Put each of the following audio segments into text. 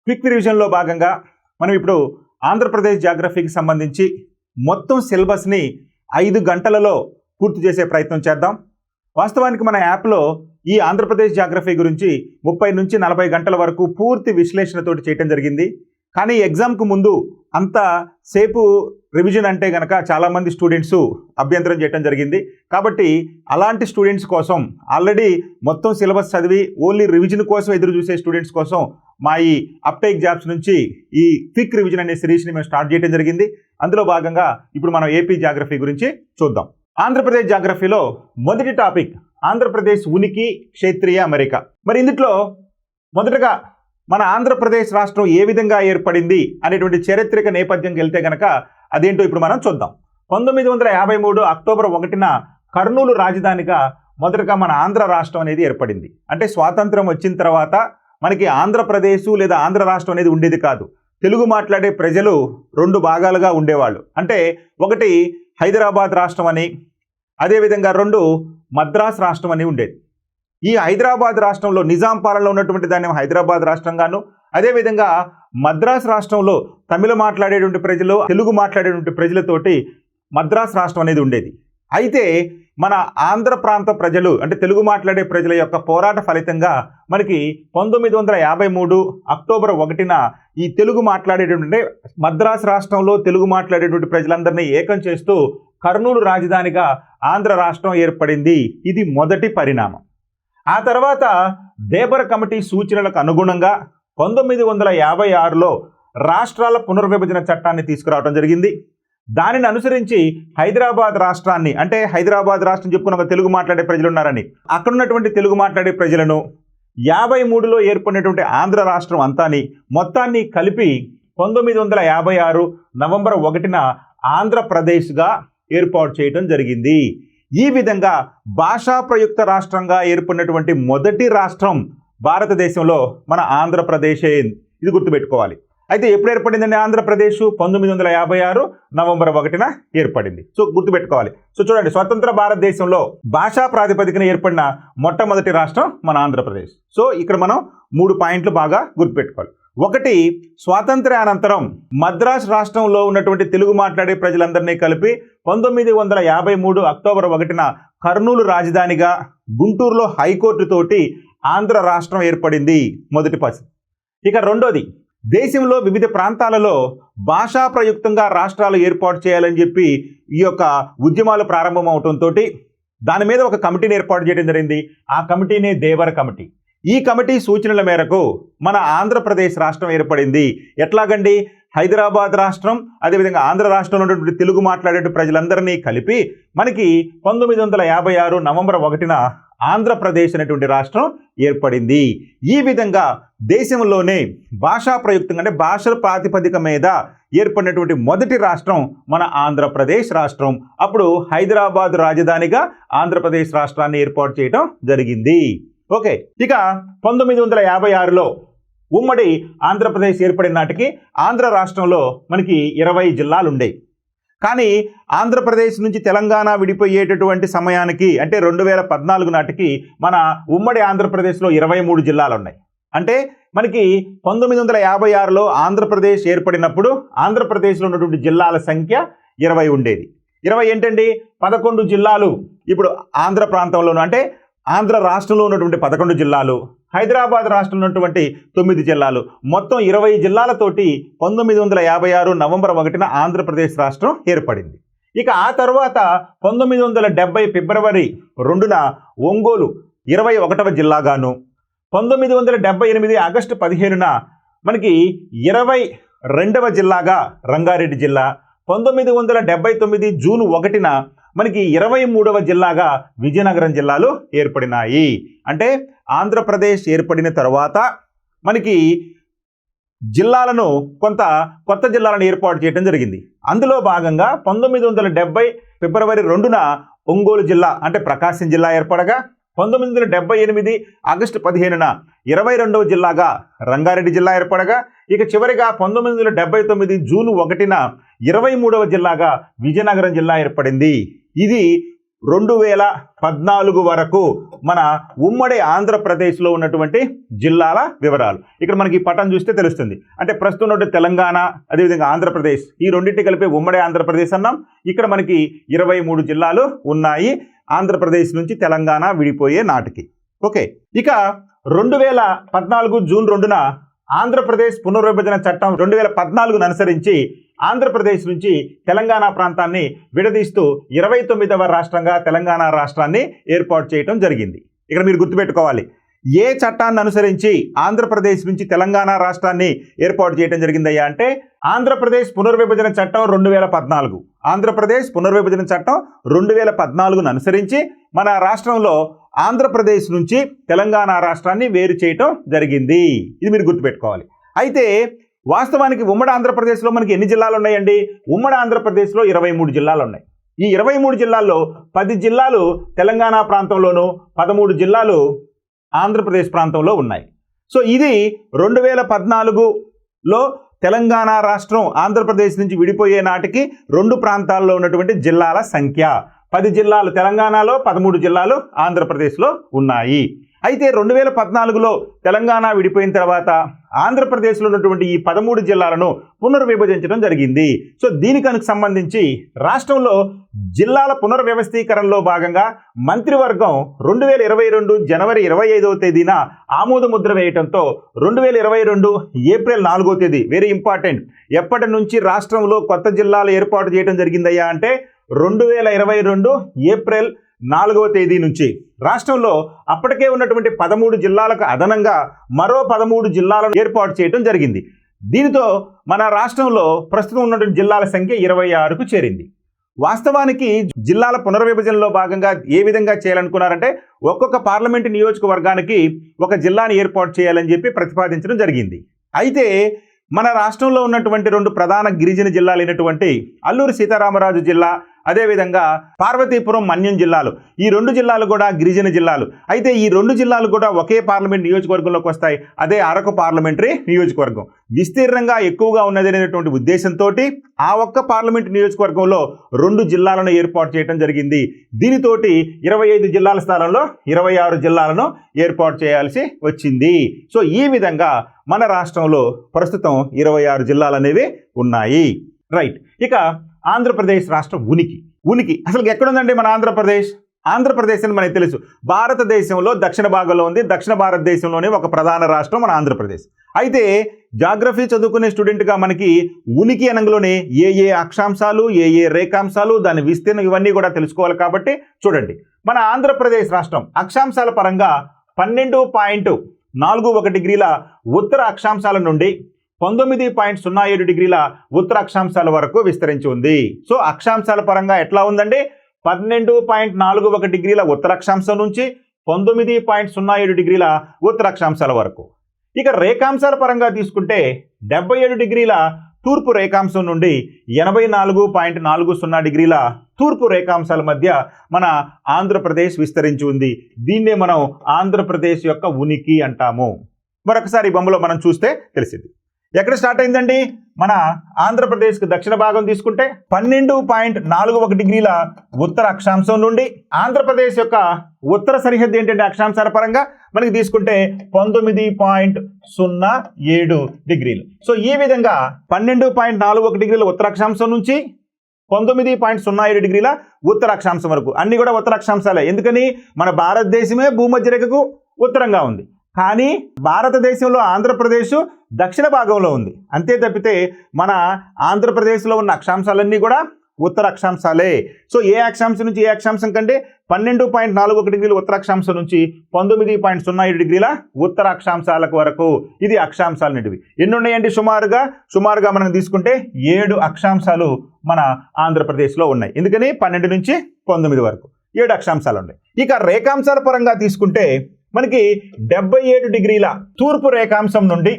Quick రివిజన్లో భాగంగా మనం ఇప్పుడు ఆంధ్రప్రదేశ్ జాగ్రఫీకి సంబంధించి మొత్తం సిలబస్ని 5 గంటలలో పూర్తి చేసే ప్రయత్నం చేద్దాం. వాస్తవానికి మన యాప్లో ఈ ఆంధ్రప్రదేశ్ జాగ్రఫీ గురించి 30 నుంచి 40 గంటల వరకు పూర్తి విశ్లేషణతోటి చేయడం జరిగింది. కానీ ఎగ్జామ్కు ముందు అంత సేపు రివిజన్ అంటే కనుక చాలామంది స్టూడెంట్స్ అభ్యంతరం చేయడం జరిగింది. కాబట్టి అలాంటి స్టూడెంట్స్ కోసం ఆల్రెడీ మొత్తం సిలబస్ చదివి ఓన్లీ రివిజన్ కోసం ఎదురు చూసే స్టూడెంట్స్ కోసం మా ఈ అప్టేక్ జాబ్స్ నుంచి ఈ క్విక్ రివిజన్ అనే సిరీస్ని మేము స్టార్ట్ చేయడం జరిగింది. అందులో భాగంగా ఇప్పుడు మనం ఏపీ జాగ్రఫీ గురించి చూద్దాం. ఆంధ్రప్రదేశ్ జాగ్రఫీలో మొదటి టాపిక్ ఆంధ్రప్రదేశ్ ఉనికి, క్షేత్రీయ అమరిక. మరి ఇందులో మొదటగా మన ఆంధ్రప్రదేశ్ రాష్ట్రం ఏ విధంగా ఏర్పడింది అనేటువంటి చారిత్రక నేపథ్యంకి వెళ్తే కనుక అదేంటో ఇప్పుడు మనం చూద్దాం. 1953 అక్టోబర్ 1న కర్నూలు రాజధానిగా మొదటగా మన ఆంధ్ర రాష్ట్రం అనేది ఏర్పడింది. అంటే స్వాతంత్రం వచ్చిన తర్వాత మనకి ఆంధ్రప్రదేశ్ లేదా ఆంధ్ర రాష్ట్రం అనేది ఉండేది కాదు. తెలుగు మాట్లాడే ప్రజలు 2 భాగాలుగా ఉండేవాళ్ళు. అంటే ఒకటి హైదరాబాద్ రాష్ట్రం అని, అదేవిధంగా 2 మద్రాస్ రాష్ట్రం అని ఉండేది. ఈ హైదరాబాద్ రాష్ట్రంలో నిజాం పాలనలో ఉన్నటువంటి దాన్ని హైదరాబాద్ రాష్ట్రంగాను, అదేవిధంగా మద్రాస్ రాష్ట్రంలో తమిళ మాట్లాడేటువంటి ప్రజలు, తెలుగు మాట్లాడేటువంటి ప్రజలతోటి మద్రాస్ రాష్ట్రం అనేది ఉండేది. అయితే మన ఆంధ్ర ప్రాంత ప్రజలు అంటే తెలుగు మాట్లాడే ప్రజల యొక్క పోరాట ఫలితంగా మనకి 1953 అక్టోబర్ 1న ఈ తెలుగు మాట్లాడేటువంటి మద్రాస్ రాష్ట్రంలో తెలుగు మాట్లాడేటువంటి ప్రజలందరినీ ఏకం చేస్తూ కర్నూలు రాజధానిగా ఆంధ్ర రాష్ట్రం ఏర్పడింది. ఇది మొదటి పరిణామం. ఆ తర్వాత దేబర్ కమిటీ సూచనలకు అనుగుణంగా 1956లో రాష్ట్రాల పునర్విభజన చట్టాన్ని తీసుకురావడం జరిగింది. దానిని అనుసరించి హైదరాబాద్ రాష్ట్రాన్ని, అంటే హైదరాబాద్ రాష్ట్రం చెప్పుకున్న తెలుగు మాట్లాడే ప్రజలు ఉన్నారని, అక్కడ ఉన్నటువంటి తెలుగు మాట్లాడే ప్రజలను 53లో ఏర్పడినటువంటి ఆంధ్ర రాష్ట్రం అంతాని మొత్తాన్ని కలిపి 1956 నవంబర్ 1న ఆంధ్రప్రదేశ్గా ఏర్పాటు చేయడం జరిగింది. ఈ విధంగా భాషా ప్రయుక్త రాష్ట్రంగా ఏర్పడినటువంటి మొదటి రాష్ట్రం భారతదేశంలో మన ఆంధ్రప్రదేశే. ఇది గుర్తుపెట్టుకోవాలి. అయితే ఎప్పుడు ఏర్పడిందండి ఆంధ్రప్రదేశ్? 1956 నవంబర్ 1న ఏర్పడింది. సో గుర్తుపెట్టుకోవాలి. సో చూడండి, స్వతంత్ర భారతదేశంలో భాషా ప్రాతిపదికన ఏర్పడిన మొట్టమొదటి రాష్ట్రం మన ఆంధ్రప్రదేశ్. సో ఇక్కడ మనం 3 పాయింట్లు బాగా గుర్తుపెట్టుకోవాలి. ఒకటి, స్వాతంత్ర్యానంతరం మద్రాస్ రాష్ట్రంలో ఉన్నటువంటి తెలుగు మాట్లాడే ప్రజలందరినీ కలిపి 1953 అక్టోబర్ 1న కర్నూలు రాజధానిగా, గుంటూరులో హైకోర్టు తోటి ఆంధ్ర రాష్ట్రం ఏర్పడింది. మొదటి పరిస్థితి. ఇక రెండోది, దేశంలో వివిధ ప్రాంతాలలో భాషా ప్రయుక్తంగా రాష్ట్రాలు ఏర్పాటు చేయాలని చెప్పి ఈ యొక్క ఉద్యమాలు ప్రారంభం అవడంతో దాని మీద ఒక కమిటీని ఏర్పాటు చేయడం జరిగింది. ఆ కమిటీనే దేవర కమిటీ. ఈ కమిటీ సూచనల మేరకు మన ఆంధ్రప్రదేశ్ రాష్ట్రం ఏర్పడింది. ఎట్లాగండి? హైదరాబాద్ రాష్ట్రం, అదేవిధంగా ఆంధ్ర రాష్ట్రంలో ఉన్నటువంటి తెలుగు మాట్లాడే ప్రజలందరినీ కలిపి మనకి 1956 నవంబర్ 1న ఆంధ్రప్రదేశ్ అనేటువంటి రాష్ట్రం ఏర్పడింది. ఈ విధంగా దేశంలోనే భాషా ప్రయుక్తంగా అంటే భాషల ప్రాతిపదిక మీద ఏర్పడినటువంటి మొదటి రాష్ట్రం మన ఆంధ్రప్రదేశ్ రాష్ట్రం. అప్పుడు హైదరాబాద్ రాజధానిగా ఆంధ్రప్రదేశ్ రాష్ట్రాన్ని ఏర్పాటు చేయడం జరిగింది. ఓకే, ఇక 1956లో ఉమ్మడి ఆంధ్రప్రదేశ్ ఏర్పడిన నాటికి ఆంధ్ర రాష్ట్రంలో మనకి 20 జిల్లాలు ఉండేవి. కానీ ఆంధ్రప్రదేశ్ నుంచి తెలంగాణ విడిపోయేటటువంటి సమయానికి అంటే 2014 నాటికి మన ఉమ్మడి ఆంధ్రప్రదేశ్లో 23 జిల్లాలు ఉన్నాయి. అంటే మనకి 1956లో ఆంధ్రప్రదేశ్ ఏర్పడినప్పుడు ఆంధ్రప్రదేశ్లో ఉన్నటువంటి జిల్లాల సంఖ్య 20 ఉండేది. 20 ఏంటండి? 11 జిల్లాలు ఇప్పుడు ఆంధ్ర ప్రాంతంలోనూ, అంటే ఆంధ్ర రాష్ట్రంలో ఉన్నటువంటి 11 జిల్లాలు, హైదరాబాద్ రాష్ట్రంలో ఉన్నటువంటి 9 జిల్లాలు, మొత్తం 20 జిల్లాలతోటి 1956 నవంబర్ 1న ఆంధ్రప్రదేశ్ రాష్ట్రం ఏర్పడింది. ఇక ఆ తర్వాత 1970 ఫిబ్రవరి 2న ఒంగోలు 21వ జిల్లాగాను, 1978 ఆగస్టు 15న మనకి 22వ జిల్లాగా రంగారెడ్డి జిల్లా, 1979 జూన్ 1న మనకి 23వ జిల్లాగా విజయనగరం జిల్లాలు ఏర్పడినాయి. అంటే ఆంధ్రప్రదేశ్ ఏర్పడిన తర్వాత మనకి జిల్లాలను కొత్త జిల్లాలను ఏర్పాటు చేయడం జరిగింది. అందులో భాగంగా 1970 ఫిబ్రవరి 2న ఒంగోలు జిల్లా అంటే ప్రకాశం జిల్లా ఏర్పడగా, 1978 ఆగస్టు 15న 22వ జిల్లాగా రంగారెడ్డి జిల్లా ఏర్పడగా, ఇక చివరిగా 1979 జూన్ 1న 23వ జిల్లాగా విజయనగరం జిల్లా ఏర్పడింది. ఇది 2014 వరకు మన ఉమ్మడి ఆంధ్రప్రదేశ్లో ఉన్నటువంటి జిల్లాల వివరాలు. ఇక్కడ మనకి ఈ పటం చూస్తే తెలుస్తుంది. అంటే ప్రస్తుతం ఉన్నటువంటి తెలంగాణ, అదేవిధంగా ఆంధ్రప్రదేశ్, ఈ రెండింటి కలిపి ఉమ్మడి ఆంధ్రప్రదేశ్ అన్నాం. ఇక్కడ మనకి 23 జిల్లాలు ఉన్నాయి ఆంధ్రప్రదేశ్ నుంచి తెలంగాణ విడిపోయే నాటికి. ఓకే, ఇక 2014 జూన్ 2న ఆంధ్రప్రదేశ్ పునర్విభజన చట్టం 2014ను అనుసరించి ఆంధ్రప్రదేశ్ నుంచి తెలంగాణ ప్రాంతాన్ని విడదీస్తూ 29వ రాష్ట్రంగా తెలంగాణ రాష్ట్రాన్ని ఏర్పాటు చేయడం జరిగింది. ఇక్కడ మీరు గుర్తుపెట్టుకోవాలి, ఏ చట్టాన్ని అనుసరించి ఆంధ్రప్రదేశ్ నుంచి తెలంగాణ రాష్ట్రాన్ని ఏర్పాటు చేయడం జరిగిందయ్యా అంటే ఆంధ్రప్రదేశ్ పునర్విభజన చట్టం 2014. ఆంధ్రప్రదేశ్ పునర్విభజన చట్టం 2014ను అనుసరించి మన రాష్ట్రంలో ఆంధ్రప్రదేశ్ నుంచి తెలంగాణ రాష్ట్రాన్ని వేరు చేయటం జరిగింది. ఇది మీరు గుర్తుపెట్టుకోవాలి. అయితే వాస్తవానికి ఉమ్మడి ఆంధ్రప్రదేశ్లో మనకి ఎన్ని జిల్లాలు ఉన్నాయండి? ఉమ్మడి ఆంధ్రప్రదేశ్లో 23 జిల్లాలు ఉన్నాయి. ఈ 23 జిల్లాల్లో 10 జిల్లాలు తెలంగాణ ప్రాంతంలోను, 13 జిల్లాలు ఆంధ్రప్రదేశ్ ప్రాంతంలో ఉన్నాయి. సో ఇది 2014లో తెలంగాణ రాష్ట్రం ఆంధ్రప్రదేశ్ నుంచి విడిపోయే నాటికి 2 ప్రాంతాల్లో ఉన్నటువంటి జిల్లాల సంఖ్య. 10 జిల్లాలు తెలంగాణలో, 13 జిల్లాలు ఆంధ్రప్రదేశ్లో ఉన్నాయి. అయితే 2014లో తెలంగాణ విడిపోయిన తర్వాత ఆంధ్రప్రదేశ్లో ఉన్నటువంటి ఈ 13 జిల్లాలను పునర్విభజించడం జరిగింది. సో దీనికి సంబంధించి రాష్ట్రంలో జిల్లాల పునర్వ్యవస్థీకరణలో భాగంగా మంత్రివర్గం 2022 జనవరి 25వ తేదీన ఆమోద ముద్ర వేయడంతో 2022 ఏప్రిల్ 4వ తేదీ, వెరీ ఇంపార్టెంట్, ఎప్పటి నుంచి రాష్ట్రంలో కొత్త జిల్లాలు ఏర్పాటు చేయడం జరిగిందయ్యా అంటే 2022 ఏప్రిల్ 4వ తేదీ నుంచి రాష్ట్రంలో అప్పటికే ఉన్నటువంటి 13 జిల్లాలకు అదనంగా మరో 13 జిల్లాలను ఏర్పాటు చేయడం జరిగింది. దీనితో మన రాష్ట్రంలో ప్రస్తుతం ఉన్నటువంటి జిల్లాల సంఖ్య 26కు చేరింది. వాస్తవానికి జిల్లాల పునర్విభజనలో భాగంగా ఏ విధంగా చేయాలనుకున్నారంటే ఒక్కొక్క పార్లమెంటు నియోజకవర్గానికి ఒక జిల్లాని ఏర్పాటు చేయాలని చెప్పి ప్రతిపాదించడం జరిగింది. అయితే మన రాష్ట్రంలో ఉన్నటువంటి 2 ప్రధాన గిరిజన జిల్లాలైనటువంటి అల్లూరి సీతారామరాజు జిల్లా, అదేవిధంగా పార్వతీపురం మన్యం జిల్లాలు, ఈ 2 జిల్లాలు కూడా గిరిజన జిల్లాలు. అయితే ఈ 2 జిల్లాలు కూడా ఒకే పార్లమెంట్ నియోజకవర్గంలోకి వస్తాయి. అదే అరకు పార్లమెంటరీ నియోజకవర్గం. విస్తీర్ణంగా ఎక్కువగా ఉన్నది అనేటువంటి ఉద్దేశంతో ఆ ఒక్క పార్లమెంట్ నియోజకవర్గంలో 2 జిల్లాలను ఏర్పాటు చేయడం జరిగింది. దీనితోటి 25 జిల్లాల స్థానంలో 26 జిల్లాలను ఏర్పాటు చేయాల్సి వచ్చింది. సో ఈ విధంగా మన రాష్ట్రంలో ప్రస్తుతం 26 జిల్లాలు అనేవి ఉన్నాయి. రైట్, ఇక ఆంధ్రప్రదేశ్ రాష్ట్రం ఉనికి అసలు ఎక్కడుందండి మన ఆంధ్రప్రదేశ్? ఆంధ్రప్రదేశ్ అని మనకి తెలుసు, భారతదేశంలో దక్షిణ భాగంలో ఉంది. దక్షిణ భారతదేశంలోనే ఒక ప్రధాన రాష్ట్రం మన ఆంధ్రప్రదేశ్. అయితే జాగ్రఫీ చదువుకునే స్టూడెంట్గా మనకి ఉనికి అనగానే ఏ అక్షాంశాలు, ఏ రేఖాంశాలు, దాని విస్తీర్ణం, ఇవన్నీ కూడా తెలుసుకోవాలి. కాబట్టి చూడండి, మన ఆంధ్రప్రదేశ్ రాష్ట్రం అక్షాంశాల పరంగా 12.41 డిగ్రీల ఉత్తర అక్షాంశాల నుండి 19.07 డిగ్రీల ఉత్తర అక్షాంశాల వరకు విస్తరించి ఉంది. సో అక్షాంశాల పరంగా ఎట్లా ఉందండి? 12.41 డిగ్రీల ఉత్తర అక్షాంశం నుంచి 19.07 డిగ్రీల ఉత్తర అక్షాంశాల వరకు. ఇక రేఖాంశాల పరంగా తీసుకుంటే 77 డిగ్రీల తూర్పు రేఖాంశం నుండి 84.40 డిగ్రీల తూర్పు రేఖాంశాల మధ్య మన ఆంధ్రప్రదేశ్ విస్తరించి ఉంది. దీన్నే మనం ఆంధ్రప్రదేశ్ యొక్క ఉనికి అంటాము. మరొకసారి ఈ బొమ్మలో మనం చూస్తే తెలిసింది. ఎక్కడ స్టార్ట్ అయిందండి? మన ఆంధ్రప్రదేశ్కి దక్షిణ భాగం తీసుకుంటే 12.41 డిగ్రీల ఉత్తర అక్షాంశం నుండి ఆంధ్రప్రదేశ్ యొక్క ఉత్తర సరిహద్దు ఏంటంటే అక్షాంశాల పరంగా మనకి తీసుకుంటే 19.07 డిగ్రీలు. సో ఈ విధంగా 12.41 డిగ్రీల ఉత్తర అక్షాంశం నుంచి 19.07 డిగ్రీల ఉత్తర అక్షాంశం వరకు అన్ని కూడా ఉత్తర అక్షాంశాలే. ఎందుకని? మన భారతదేశమే భూమధ్య రేఖకు ఉత్తరంగా ఉంది. కానీ భారతదేశంలో ఆంధ్రప్రదేశ్ దక్షిణ భాగంలో ఉంది. అంతే తప్పితే మన ఆంధ్రప్రదేశ్లో ఉన్న అక్షాంశాలన్నీ కూడా ఉత్తర అక్షాంశాలే. సో ఏ అక్షాంశం నుంచి ఏ అక్షాంశం కంటే 12.41 డిగ్రీల ఉత్తర అక్షాంశం నుంచి 19.07 డిగ్రీల ఉత్తర అక్షాంశాలకు వరకు ఇది అక్షాంశాలు నిడివి. ఎన్ని ఉన్నాయండి? సుమారుగా మనం తీసుకుంటే 7 అక్షాంశాలు మన ఆంధ్రప్రదేశ్లో ఉన్నాయి. ఎందుకని? 12 నుంచి 19 వరకు 7 అక్షాంశాలు ఉన్నాయి. ఇక రేఖాంశాల పరంగా తీసుకుంటే మనకి 77 డిగ్రీల తూర్పు రేఖాంశం నుండి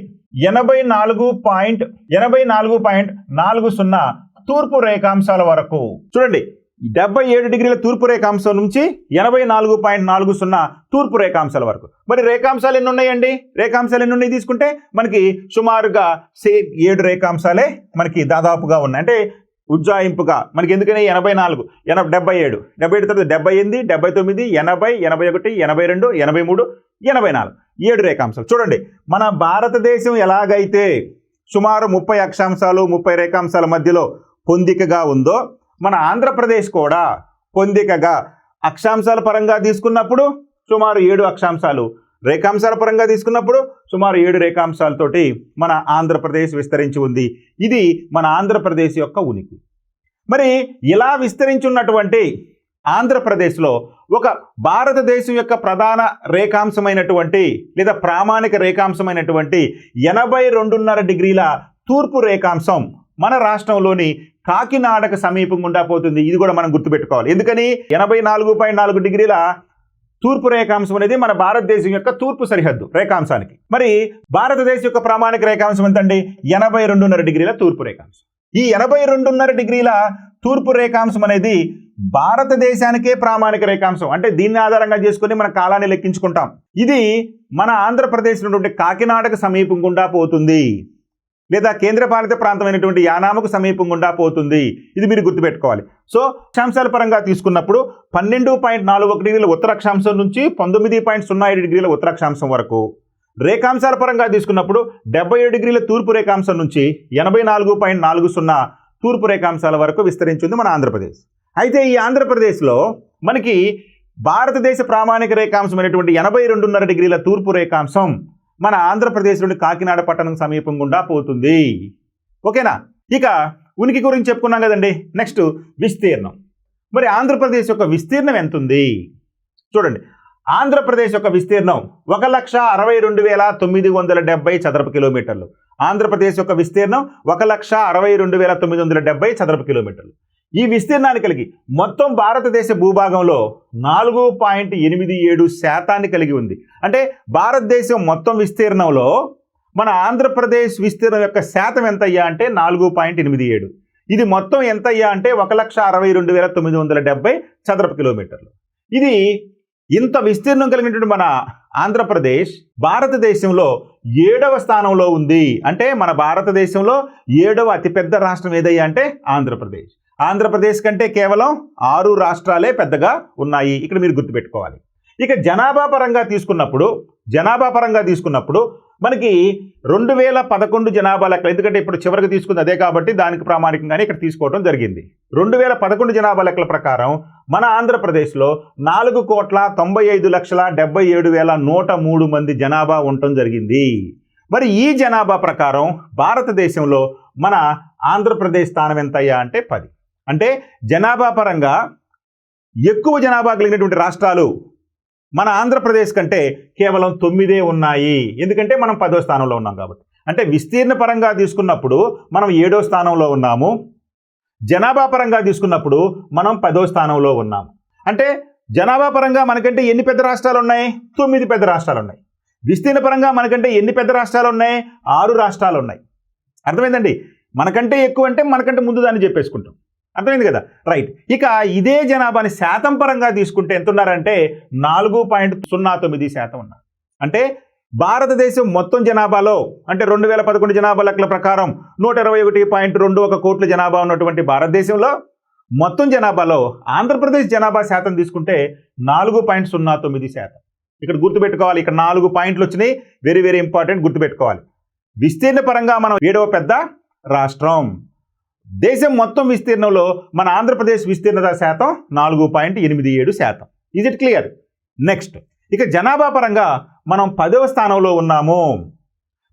84.40 తూర్పు రేఖాంశాల వరకు. చూడండి, 77 డిగ్రీల తూర్పు రేఖాంశం నుంచి 84.40 తూర్పు రేఖాంశాల వరకు. మరి రేఖాంశాలు ఎన్ని ఉన్నాయండి? రేఖాంశాలు ఎన్ని ఉన్నాయి తీసుకుంటే మనకి సుమారుగా సేమ్ 7 రేఖాంశాలే మనకి దాదాపుగా ఉన్నాయి. అంటే ఉజ్జాయింపుగా మనకి ఎందుకని 84 77 77 తర్వాత 78 79 80 81 82 83 84 7 రేఖాంశాలు. చూడండి మన భారతదేశం ఎలాగైతే సుమారు 30 అక్షాంశాలు 30 రేఖాంశాల మధ్యలో పొందికగా ఉందో మన ఆంధ్రప్రదేశ్ కూడా పొందికగా అక్షాంశాల పరంగా తీసుకున్నప్పుడు సుమారు 7 అక్షాంశాలు, రేఖాంశాల పరంగా తీసుకున్నప్పుడు సుమారు 7 రేఖాంశాలతోటి మన ఆంధ్రప్రదేశ్ విస్తరించి ఉంది. ఇది మన ఆంధ్రప్రదేశ్ యొక్క ఉనికి. మరి ఇలా విస్తరించున్నటువంటి ఆంధ్రప్రదేశ్లో ఒక భారతదేశం యొక్క ప్రధాన రేఖాంశమైనటువంటి లేదా ప్రామాణిక రేఖాంశమైనటువంటి 82.5 డిగ్రీల తూర్పు రేఖాంశం మన రాష్ట్రంలోని కాకినాడకు సమీపం గుండా పోతుంది. ఇది కూడా మనం గుర్తుపెట్టుకోవాలి. ఎందుకని 84.4 డిగ్రీల తూర్పు రేఖాంశం అనేది మన భారతదేశం యొక్క తూర్పు సరిహద్దు రేఖాంశానికి. మరి భారతదేశం యొక్క ప్రామాణిక రేఖాంశం ఎంతండి? 82.5 డిగ్రీల తూర్పు రేఖాంశం. ఈ 82.5 డిగ్రీల తూర్పు రేఖాంశం అనేది భారతదేశానికే ప్రామాణిక రేఖాంశం. అంటే దీన్ని ఆధారంగా చేసుకుని మన కాలాన్ని లెక్కించుకుంటాం. ఇది మన ఆంధ్రప్రదేశ్ నుండి కాకినాడకు సమీపం గుండా పోతుంది, లేదా కేంద్రపాలిత ప్రాంతమైనటువంటి యానాముకు సమీపం గుండా పోతుంది. ఇది మీరు గుర్తుపెట్టుకోవాలి. సో అక్షాంశాల పరంగా తీసుకున్నప్పుడు 12.41 డిగ్రీల ఉత్తర అక్షాంశం నుంచి 19.07 డిగ్రీల ఉత్తర అక్షాంశం వరకు, రేఖాంశాల పరంగా తీసుకున్నప్పుడు 77 డిగ్రీల తూర్పు రేఖాంశం నుంచి 84.40 తూర్పు రేఖాంశాల వరకు విస్తరించింది మన ఆంధ్రప్రదేశ్. అయితే ఈ ఆంధ్రప్రదేశ్లో మనకి భారతదేశ ప్రామాణిక రేఖాంశమైనటువంటి 82.5 డిగ్రీల తూర్పు రేఖాంశం మన ఆంధ్రప్రదేశ్ నుండి కాకినాడ పట్టణం సమీపం గుండా పోతుంది. ఓకేనా? ఇక ఉనికి గురించి చెప్పుకున్నాం కదండి. నెక్స్ట్ విస్తీర్ణం. మరి ఆంధ్రప్రదేశ్ యొక్క విస్తీర్ణం ఎంత ఉంది చూడండి. ఆంధ్రప్రదేశ్ యొక్క విస్తీర్ణం 1,62,970 చదరపు కిలోమీటర్లు. ఆంధ్రప్రదేశ్ యొక్క విస్తీర్ణం 1,62,970 చదరపు కిలోమీటర్లు. ఈ విస్తీర్ణాన్ని కలిగి మొత్తం భారతదేశ భూభాగంలో 4.87% కలిగి ఉంది. అంటే భారతదేశం మొత్తం విస్తీర్ణంలో మన ఆంధ్రప్రదేశ్ విస్తీర్ణం యొక్క శాతం ఎంత అయ్యా అంటే 4.87. ఇది మొత్తం ఎంత అయ్యా అంటే 1,62,970 చదరపు కిలోమీటర్లు. ఇది ఇంత విస్తీర్ణం కలిగినటువంటి మన ఆంధ్రప్రదేశ్ భారతదేశంలో 7వ స్థానంలో ఉంది. అంటే మన భారతదేశంలో 7వ అతిపెద్ద రాష్ట్రం ఏదయ్యా అంటే ఆంధ్రప్రదేశ్. ఆంధ్రప్రదేశ్ కంటే కేవలం 6 రాష్ట్రాలే పెద్దగా ఉన్నాయి. ఇక్కడ మీరు గుర్తుపెట్టుకోవాలి. ఇక జనాభా పరంగా తీసుకున్నప్పుడు మనకి 2011 జనాభా లెక్కలు, ఎందుకంటే ఇప్పుడు చివరికి తీసుకుంది అదే కాబట్టి దానికి ప్రామాణికంగానే ఇక్కడ తీసుకోవడం జరిగింది. 2011 జనాభా లెక్కల ప్రకారం మన ఆంధ్రప్రదేశ్లో 4,75,77,103 మంది జనాభా ఉండటం జరిగింది. మరి ఈ జనాభా ప్రకారం భారతదేశంలో మన ఆంధ్రప్రదేశ్ స్థానం ఎంతయ్యా అంటే 10. అంటే జనాభా పరంగా ఎక్కువ జనాభా కలిగినటువంటి రాష్ట్రాలు మన ఆంధ్రప్రదేశ్ కంటే కేవలం 9 ఉన్నాయి. ఎందుకంటే మనం 10వ స్థానంలో ఉన్నాం కాబట్టి. అంటే విస్తీర్ణ పరంగా తీసుకున్నప్పుడు మనం 7వ స్థానంలో ఉన్నాము, జనాభా పరంగా తీసుకున్నప్పుడు మనం 10వ స్థానంలో ఉన్నాము. అంటే జనాభా పరంగా మనకంటే ఎన్ని పెద్ద రాష్ట్రాలు ఉన్నాయి? 9 పెద్ద రాష్ట్రాలు ఉన్నాయి. విస్తీర్ణ పరంగా మనకంటే ఎన్ని పెద్ద రాష్ట్రాలు ఉన్నాయి? 6 రాష్ట్రాలు ఉన్నాయి. అర్థమైందండి? మనకంటే ఎక్కువ అంటే మనకంటే ముందు దాన్ని చెప్పేసుకుంటాం. అర్థమైంది కదా? రైట్. ఇక ఇదే జనాభాని శాతం పరంగా తీసుకుంటే ఎంత ఉన్నారంటే 4.09% ఉన్నారు. అంటే భారతదేశం మొత్తం జనాభాలో అంటే 2011 జనాభా లెక్కల ప్రకారం 121.21 కోట్ల జనాభా ఉన్నటువంటి భారతదేశంలో మొత్తం జనాభాలో ఆంధ్రప్రదేశ్ జనాభా శాతం తీసుకుంటే 4.09%. ఇక్కడ గుర్తుపెట్టుకోవాలి. ఇక్కడ 4 పాయింట్లు వచ్చినాయి. వెరీ వెరీ ఇంపార్టెంట్, గుర్తుపెట్టుకోవాలి. విస్తీర్ణ పరంగా మనం 7వ పెద్ద రాష్ట్రం. దేశం మొత్తం విస్తీర్ణంలో మన ఆంధ్రప్రదేశ్ విస్తీర్ణత శాతం 4.87%. Is it clear? నెక్స్ట్ ఇక జనాభా పరంగా మనం 10వ స్థానంలో ఉన్నాము.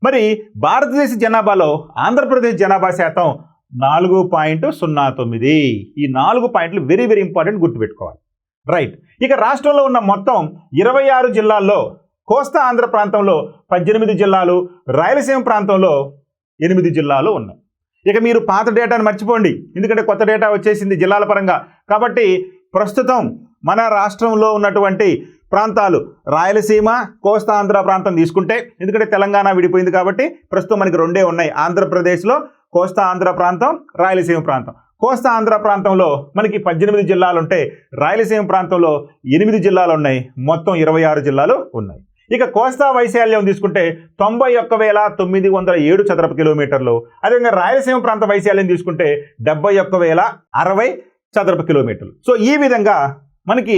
మరి భారతదేశ జనాభాలో ఆంధ్రప్రదేశ్ జనాభా శాతం 4.09. ఈ 4 పాయింట్లు వెరీ వెరీ ఇంపార్టెంట్, గుర్తుపెట్టుకోవాలి. రైట్. ఇక రాష్ట్రంలో ఉన్న మొత్తం 26 జిల్లాల్లో కోస్తా ఆంధ్ర ప్రాంతంలో 18 జిల్లాలు, రాయలసీమ ప్రాంతంలో 8 జిల్లాలు ఉన్నాయి. ఇక మీరు పాత డేటాను మర్చిపోండి, ఎందుకంటే కొత్త డేటా వచ్చేసింది జిల్లాల పరంగా. కాబట్టి ప్రస్తుతం మన రాష్ట్రంలో ఉన్నటువంటి ప్రాంతాలు రాయలసీమ, కోస్తా ఆంధ్ర ప్రాంతం తీసుకుంటే, ఎందుకంటే తెలంగాణ విడిపోయింది కాబట్టి ప్రస్తుతం మనకి 2 ఉన్నాయి. ఆంధ్రప్రదేశ్లో కోస్తా ఆంధ్ర ప్రాంతం, రాయలసీమ ప్రాంతం. కోస్తా ఆంధ్ర ప్రాంతంలో మనకి 18 జిల్లాలు ఉంటే రాయలసీమ ప్రాంతంలో 8 జిల్లాలు ఉన్నాయి. మొత్తం 26 జిల్లాలు ఉన్నాయి. ఇక కోస్తా వైశాల్యం తీసుకుంటే 91,907 చదరపు కిలోమీటర్లు. అదేవిధంగా రాయలసీమ ప్రాంత వైశాల్యం తీసుకుంటే 71,060 చదరపు కిలోమీటర్లు. సో ఈ విధంగా మనకి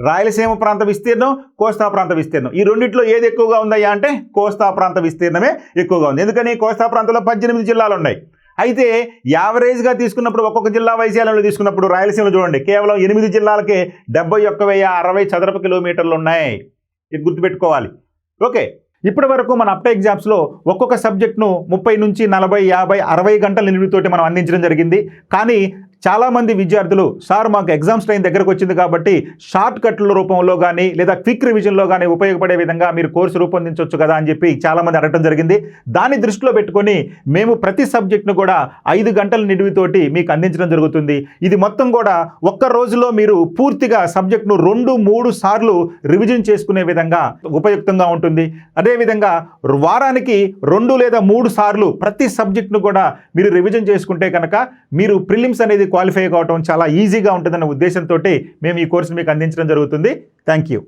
రాయలసీమ ప్రాంత విస్తీర్ణం, కోస్తా ప్రాంత విస్తీర్ణం ఈ రెండిట్లో ఏది ఎక్కువగా ఉందయ్యా అంటే కోస్తా ప్రాంత విస్తీర్ణమే ఎక్కువగా ఉంది. ఎందుకని కోస్తా ప్రాంతంలో 18 జిల్లాలు ఉన్నాయి. అయితే యావరేజ్గా తీసుకున్నప్పుడు ఒక్కొక్క జిల్లా వైశాల్యంలో తీసుకున్నప్పుడు రాయలసీమలో చూడండి కేవలం 8 జిల్లాలకే 71,060 చదరపు కిలోమీటర్లు ఉన్నాయి. ఇది గుర్తుపెట్టుకోవాలి. ఓకే, ఇప్పటి వరకు మన అప్టై ఎగ్జామ్స్లో ఒక్కొక్క సబ్జెక్ట్ను 30 నుంచి 40, 50, 60 గంటల నిలువుతోటి మనం అందించడం జరిగింది. కానీ చాలామంది విద్యార్థులు సార్ మాకు ఎగ్జామ్స్ టైం దగ్గరకు వచ్చింది కాబట్టి షార్ట్ కట్ల రూపంలో కానీ లేదా క్విక్ రివిజన్లో కానీ ఉపయోగపడే విధంగా మీరు కోర్సు రూపొందించవచ్చు కదా అని చెప్పి చాలామంది అడగడం జరిగింది. దాన్ని దృష్టిలో పెట్టుకొని మేము ప్రతి సబ్జెక్ట్ను కూడా 5 గంటల నిడివితోటి మీకు అందించడం జరుగుతుంది. ఇది మొత్తం కూడా ఒక్క రోజులో మీరు పూర్తిగా సబ్జెక్ట్ను 2-3 సార్లు రివిజన్ చేసుకునే విధంగా ఉపయుక్తంగా ఉంటుంది. అదేవిధంగా వారానికి 2 లేదా 3 సార్లు ప్రతి సబ్జెక్ట్ను కూడా మీరు రివిజన్ చేసుకుంటే కనుక మీరు ప్రిలిమ్స్ అనేది క్వాలిఫై కావడం చాలా ఈజీగా ఉంటుందన్న ఉద్దేశంతో మేము ఈ కోర్సును మీకు అందించడం జరుగుతుంది. Thank you.